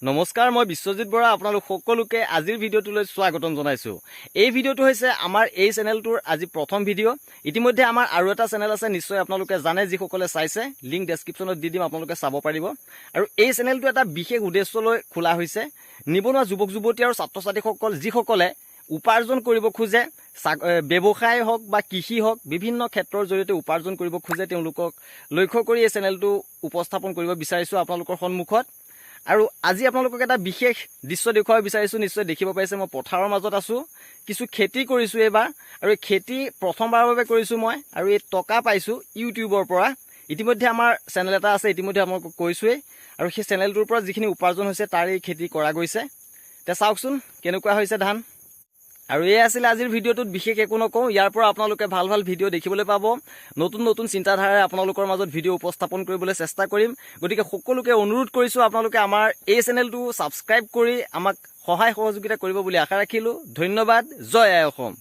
নমস্কাৰ, মই বিশ্বজিৎ বৰা আপোনালোক সকলোকে আজিৰ ভিডিঅ'টোলৈ স্বাগতম জনাইছো। এই ভিডিঅ'টো হৈছে আমাৰ এই চেনেলটোৰ আজি প্ৰথম ভিডিঅ'। ইতিমধ্যে আমাৰ আৰু এটা চেনেল আছে, নিশ্চয় আপোনালোকে জানে, যিসকলে চাইছে লিংক ডেছক্ৰিপশ্যনত দি দিম, আপোনালোকে চাব পাৰিব। আৰু এই চেনেলটো এটা বিশেষ উদ্দেশ্যলৈ খোলা হৈছে। নিবনুৱা যুৱক যুৱতী আৰু ছাত্ৰ ছাত্ৰীসকল যিসকলে উপাৰ্জন কৰিব খোজে, ব্যৱসায় হওক বা কৃষি হওক, বিভিন্ন ক্ষেত্ৰৰ জৰিয়তে উপাৰ্জন কৰিব খোজে, তেওঁলোকক লক্ষ্য কৰি এই চেনেলটো উপস্থাপন কৰিব বিচাৰিছোঁ আপোনালোকৰ সন্মুখত। আৰু আজি আপোনালোকক এটা বিশেষ দৃশ্য দেখুৱাব বিচাৰিছোঁ। নিশ্চয় দেখিব পাৰিছে মই পথাৰৰ মাজত আছোঁ, কিছু খেতি কৰিছোঁ এইবাৰ। আৰু এই খেতি প্ৰথমবাৰৰ বাবে কৰিছোঁ মই, আৰু এই টকা পাইছোঁ ইউটিউবৰ পৰা। ইতিমধ্যে আমাৰ চেনেল এটা আছে, ইতিমধ্যে আপোনালোকক কৈছোঁৱেই। আৰু সেই চেনেলটোৰ পৰা যিখিনি উপাৰ্জন হৈছে তাৰ এই খেতি কৰা গৈছে। এতিয়া চাওকচোন কেনেকুৱা হৈছে ধান। আৰু এই আছিলে আজিৰ ভিডিঅ'টোত, বিশেষ একো নকওঁ। ইয়াৰ পৰা আপোনালোকে ভাল ভাল ভিডিঅ' দেখিবলৈ পাব। নতুন নতুন চিন্তাধাৰাৰে আপোনালোকৰ মাজত ভিডিঅ' উপস্থাপন কৰিবলৈ চেষ্টা কৰিম। গতিকে সকলোকে অনুৰোধ কৰিছোঁ আপোনালোকে আমাৰ এই চেনেলটো ছাবস্ক্ৰাইব কৰি আমাক সহায় সহযোগিতা কৰিব বুলি আশা ৰাখিলোঁ। ধন্যবাদ। জয় আই অসম।